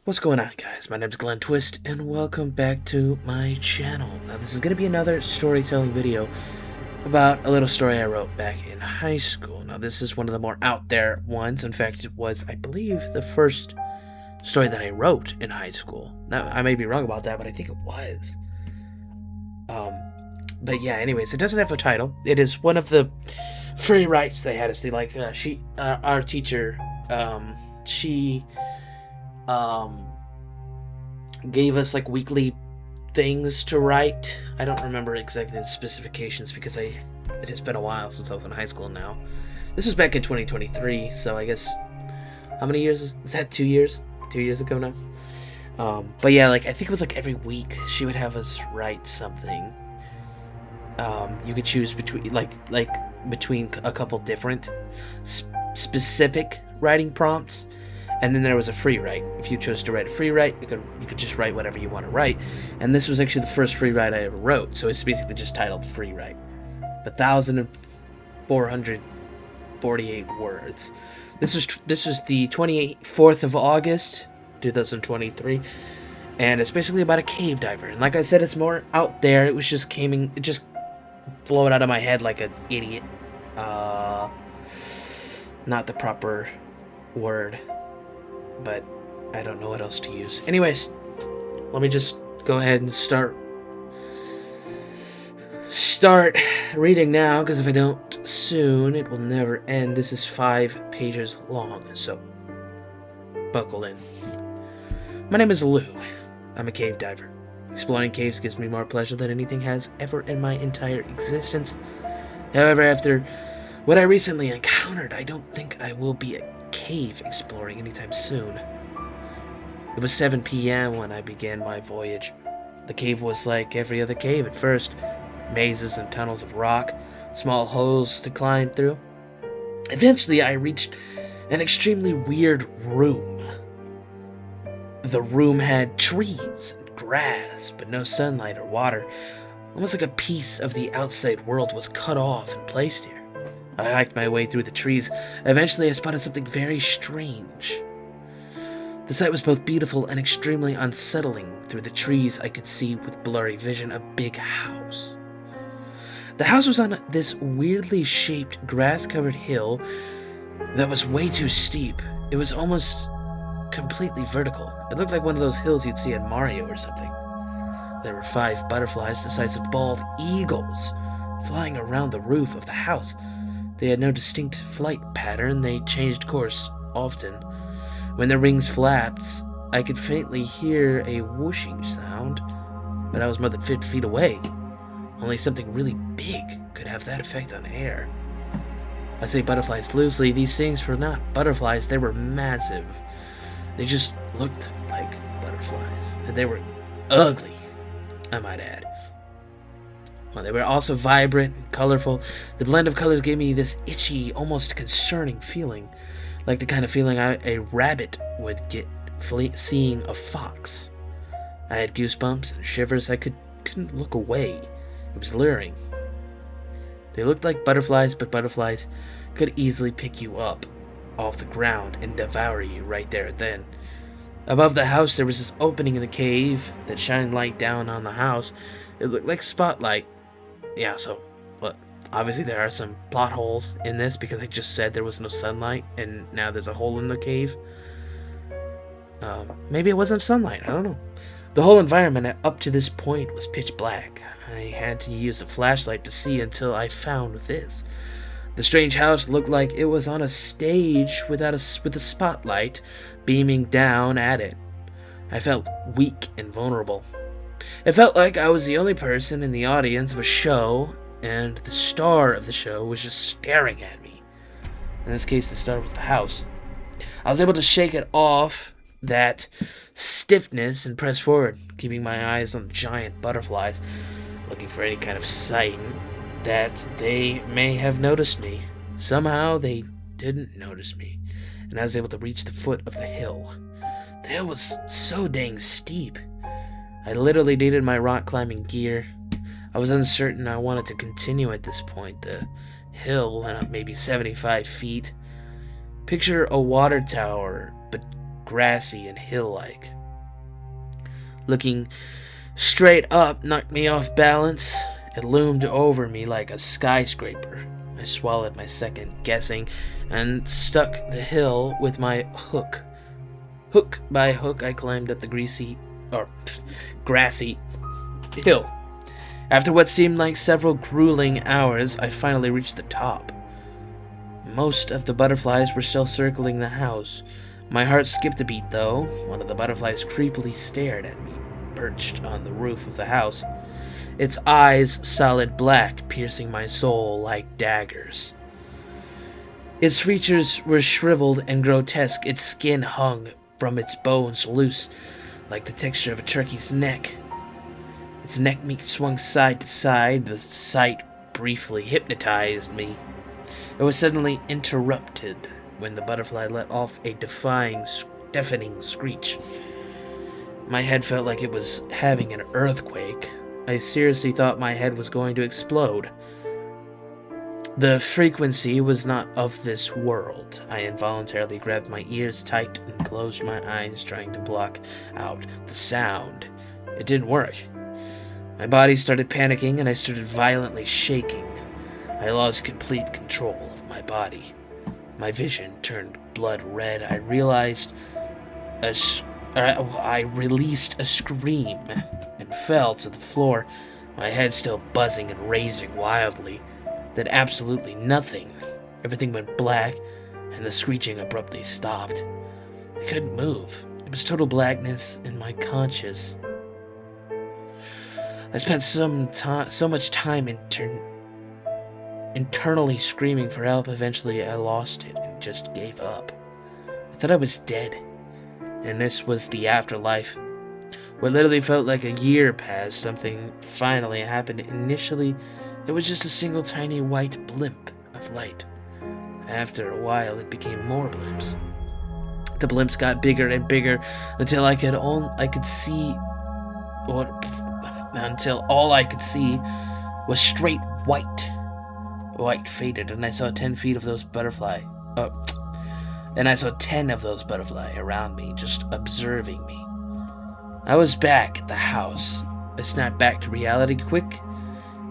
What's going on, guys? My name's Glenn Twist, and welcome back to my channel. Now, this is going to be another storytelling video about a little story I wrote back in high school. Now, this is one of the more out there ones. In fact, it was, I believe, the first story that I wrote in high school. Now, I may be wrong about that, but I think it was. But yeah, anyways, it doesn't have a title. It is one of the free writes they had us do. Like, our teacher, she gave us like weekly things to write. I don't remember exactly the specifications because it has been a while since I was in high school now. This was back in 2023, so I guess how many years is that? 2 years? 2 years ago now. But yeah, like I think it was like every week she would have us write something. You could choose between between a couple different specific writing prompts. And then there was a free write. If you chose to write a free write, you could just write whatever you want to write. And this was actually the first free write I ever wrote, so it's basically just titled Free Write. 1,448 words. This was the 24th of August, 2023, and it's basically about a cave diver. And like I said, it's more out there. It just flowed out of my head like an idiot. Not the proper word, but I don't know what else to use. Anyways, let me just go ahead and start reading now, because if I don't soon, it will never end. This is 5 pages long, so buckle in. My name is Lou. I'm a cave diver. Exploring caves gives me more pleasure than anything has ever in my entire existence. However, after what I recently encountered, I don't think I will be cave exploring anytime soon. It was 7 p.m. when I began my voyage. The cave was like every other cave at first. Mazes and tunnels of rock, small holes to climb through. Eventually, I reached an extremely weird room. The room had trees and grass, but no sunlight or water. Almost like a piece of the outside world was cut off and placed here. I hiked my way through the trees. Eventually, I spotted something very strange. The sight was both beautiful and extremely unsettling. Through the trees, I could see with blurry vision a big house. The house was on this weirdly shaped, grass-covered hill that was way too steep. It was almost completely vertical. It looked like one of those hills you'd see in Mario or something. There were 5 butterflies the size of bald eagles flying around the roof of the house. They had no distinct flight pattern. They changed course often. When their wings flapped, I could faintly hear a whooshing sound, but I was more than 50 feet away. Only something really big could have that effect on air. I say butterflies loosely. These things were not butterflies. They were massive. They just looked like butterflies, and they were ugly, I might add. Well, they were also vibrant and colorful. The blend of colors gave me this itchy, almost concerning feeling, like the kind of feeling a rabbit would get seeing a fox. I had goosebumps and shivers. I couldn't look away. It was luring. They looked like butterflies, but butterflies could easily pick you up off the ground and devour you right there and then. Above the house, there was this opening in the cave that shined light down on the house. It looked like a spotlight. Yeah, so, look, obviously there are some plot holes in this because I just said there was no sunlight, and now there's a hole in the cave. Maybe it wasn't sunlight, I don't know. The whole environment up to this point was pitch black. I had to use a flashlight to see until I found this. The strange house looked like it was on a stage with a spotlight beaming down at it. I felt weak and vulnerable. It felt like I was the only person in the audience of a show, and the star of the show was just staring at me. In this case, the star was the house. I was able to shake it off, that stiffness, and press forward, keeping my eyes on the giant butterflies, looking for any kind of sign that they may have noticed me. Somehow, they didn't notice me, and I was able to reach the foot of the hill. The hill was so dang steep. I literally needed my rock climbing gear. I was uncertain I wanted to continue at this point. The hill went up maybe 75 feet. Picture a water tower, but grassy and hill-like. Looking straight up knocked me off balance. It loomed over me like a skyscraper. I swallowed my second guessing and stuck the hill with my hook. Hook by hook, I climbed up the grassy hill. After what seemed like several grueling hours, I finally reached the top. Most of the butterflies were still circling the house. My heart skipped a beat, though. One of the butterflies creepily stared at me, perched on the roof of the house, its eyes solid black, piercing my soul like daggers. Its features were shriveled and grotesque. Its skin hung from its bones loose, like the texture of a turkey's neck. Its neck meat swung side to side. The sight briefly hypnotized me. It was suddenly interrupted when the butterfly let off a deafening screech. My head felt like it was having an earthquake. I seriously thought my head was going to explode. The frequency was not of this world. I involuntarily grabbed my ears tight and closed my eyes, trying to block out the sound. It didn't work. My body started panicking, and I started violently shaking. I lost complete control of my body. My vision turned blood red. I released a scream and fell to the floor, my head still buzzing and raising wildly. Then absolutely nothing. Everything went black, and the screeching abruptly stopped. I couldn't move. It was total blackness in my conscious. I spent so much time internally screaming for help. Eventually, I lost it and just gave up. I thought I was dead, and this was the afterlife. What literally felt like a year passed. Something finally happened. Initially, it was just a single tiny white blimp of light. After a while, it became more blimps. The blimps got bigger and bigger until until all I could see was straight white. White faded, and I saw 10 feet of those butterfly. And I saw 10 of those butterfly around me, just observing me. I was back at the house. I snapped back to reality quick,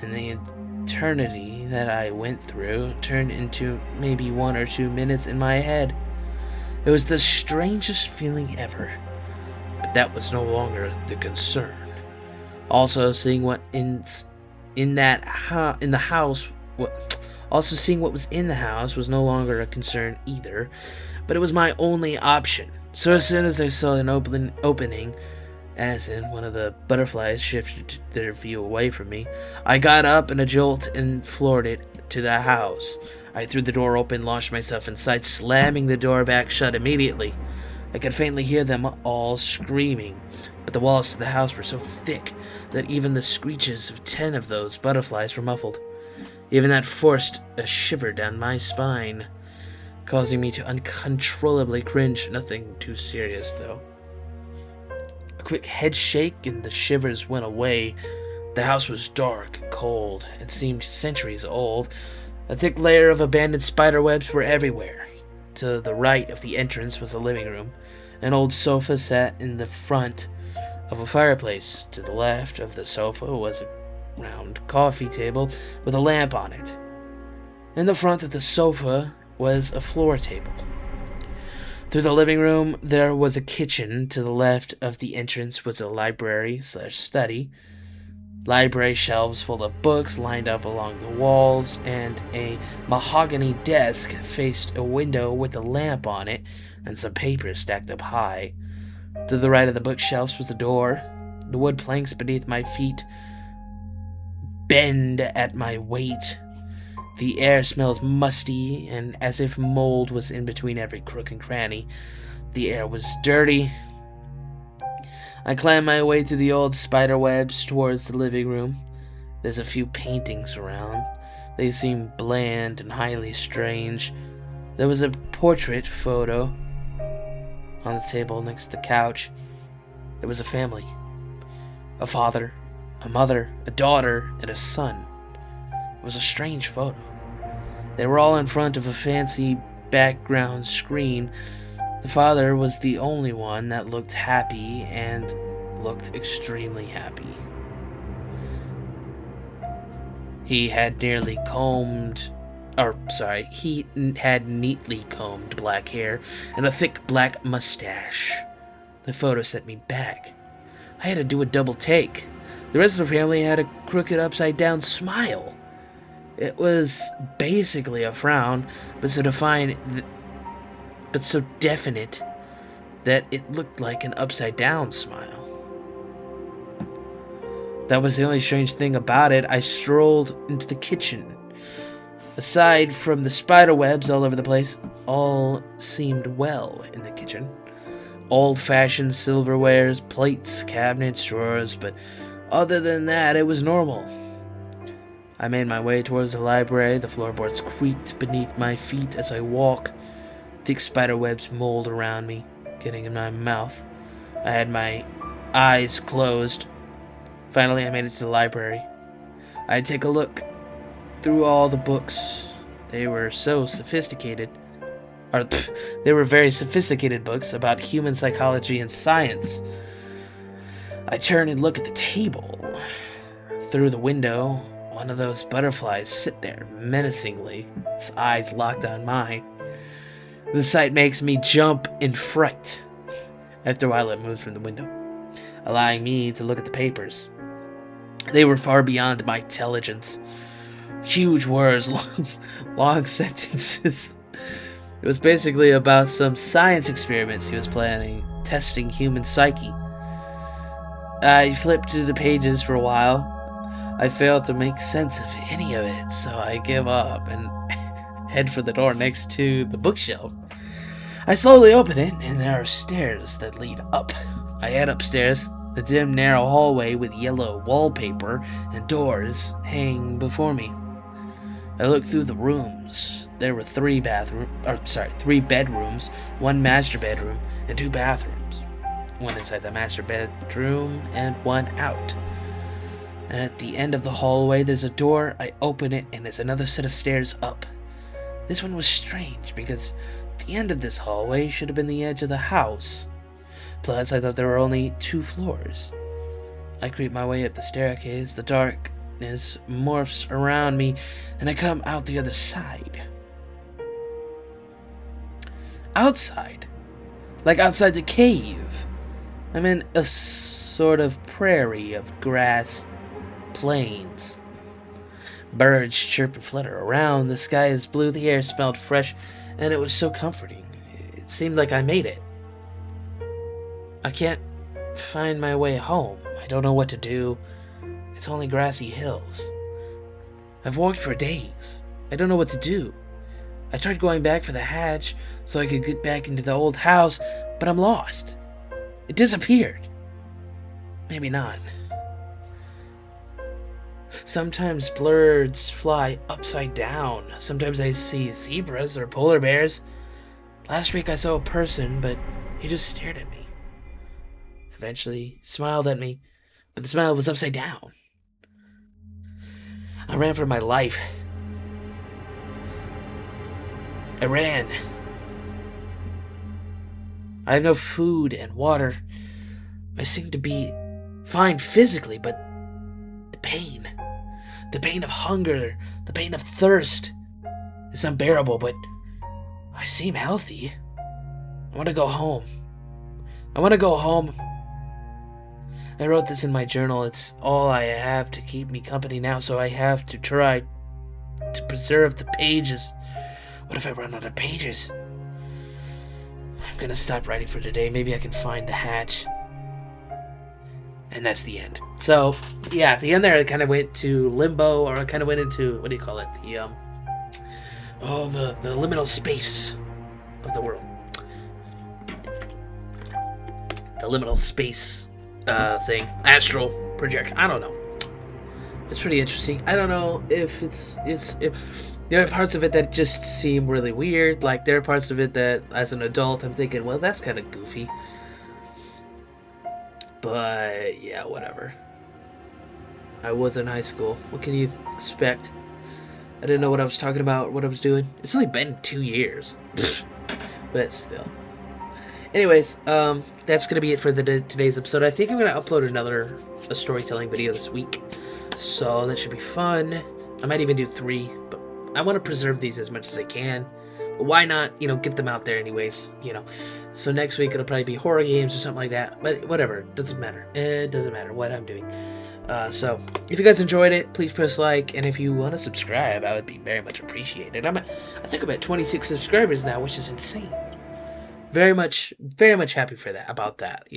and the eternity that I went through turned into maybe 1 or 2 minutes in my head. It was the strangest feeling ever, but that was no longer the concern. Also, seeing what was in the house was no longer a concern either, but it was my only option. So as soon as I saw an opening, as in one of the butterflies shifted their view away from me, I got up in a jolt and floored it to the house. I threw the door open, launched myself inside, slamming the door back shut immediately. I could faintly hear them all screaming, but the walls to the house were so thick that even the screeches of 10 of those butterflies were muffled. Even that forced a shiver down my spine, causing me to uncontrollably cringe. Nothing too serious, though. A quick head shake and the shivers went away. The house was dark and cold. It seemed centuries old. A thick layer of abandoned spiderwebs were everywhere. To the right of the entrance was a living room. An old sofa sat in the front of a fireplace. To the left of the sofa was a round coffee table with a lamp on it. In the front of the sofa was a floor table. Through the living room there was a kitchen. To the left of the entrance was a library/study. Library shelves full of books lined up along the walls, and a mahogany desk faced a window with a lamp on it and some papers stacked up high. To the right of the bookshelves was the door. The wood planks beneath my feet bend at my weight. The air smells musty, and as if mold was in between every crook and cranny. The air was dirty. I climbed my way through the old spider webs towards the living room. There's a few paintings around. They seem bland and highly strange. There was a portrait photo on the table next to the couch. There was a family. A father, a mother, a daughter, and a son. It was a strange photo. They were all in front of a fancy background screen. The father was the only one that looked happy and looked extremely happy. He had neatly combed black hair and a thick black mustache. The photo sent me back. I had to do a double take. The rest of the family had a crooked upside down smile. It was basically a frown, but so definite that it looked like an upside down smile. That was the only strange thing about it. I strolled into the kitchen. Aside from the spider webs all over the place, all seemed well in the kitchen. Old-fashioned silverwares, plates, cabinets, drawers, but other than that, it was normal. I made my way towards the library. The floorboards creaked beneath my feet as I walked. Thick spider webs mold around me, getting in my mouth. I had my eyes closed. Finally, I made it to the library. I'd take a look through all the books. They were so sophisticated. They were very sophisticated books about human psychology and science. I turn and look at the table. Through the window, one of those butterflies sit there menacingly, its eyes locked on mine. The sight makes me jump in fright. After a while, it moves from the window, allowing me to look at the papers. They were far beyond my intelligence. Huge words, long sentences. It was basically about some science experiments he was planning, testing human psyche. I flipped through the pages for a while. I failed to make sense of any of it, so I give up and head for the door next to the bookshelf. I slowly open it, and there are stairs that lead up. I head upstairs. The dim, narrow hallway with yellow wallpaper and doors hang before me. I look through the rooms. There were three bedrooms, one master bedroom, and two bathrooms. One inside the master bedroom and one out. At the end of the hallway, there's a door. I open it, and there's another set of stairs up. This one was strange, because the end of this hallway should have been the edge of the house. Plus, I thought there were only 2 floors. I creep my way up the staircase. The darkness morphs around me, and I come out the other side. Outside? Like outside the cave. I'm in a sort of prairie of grass, plains. Birds chirp and flutter around. The sky is blue, the air smelled fresh, and it was so comforting. It seemed like I made it. I can't find my way home. I don't know what to do. It's only grassy hills. I've walked for days. I don't know what to do. I tried going back for the hatch so I could get back into the old house, but I'm lost. It disappeared. Maybe not. Sometimes birds fly upside down. Sometimes I see zebras or polar bears. Last week I saw a person, but he just stared at me. Eventually smiled at me, but the smile was upside down. I ran for my life. I ran. I have no food and water. I seem to be fine physically, but the pain of hunger, the pain of thirst is unbearable, but I seem healthy. I want to go home. I wrote this in my journal. It's all I have to keep me company now, so I have to try to preserve the pages. What if I run out of pages? I'm gonna stop writing for today. Maybe I can find the hatch. And that's the end. So, yeah, at the end there, it kind of went to limbo, or it kind of went into, what do you call it? The liminal space of the world. The liminal space thing. Astral project. I don't know. It's pretty interesting. I don't know if there are parts of it that just seem really weird. Like, there are parts of it that, as an adult, I'm thinking, well, that's kind of goofy. But, yeah, whatever. I was in high school. What can you expect? I didn't know what I was talking about, what I was doing. It's only been 2 years. But still. Anyways, that's gonna be it for today's episode. I think I'm gonna upload another a storytelling video this week, so that should be fun. I might even do 3, but I want to preserve these as much as I can. But why not, get them out there anyways. So next week it'll probably be horror games or something like that. But whatever, doesn't matter. It doesn't matter what I'm doing. So if you guys enjoyed it, please press like, and if you want to subscribe, I would be very much appreciated. I think I'm at 26 subscribers now, which is insane. Very much happy for that. About that.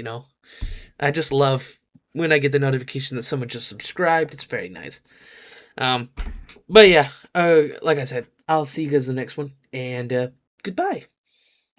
I just love when I get the notification that someone just subscribed. It's very nice. But yeah, like I said, I'll see you guys in the next one, and goodbye.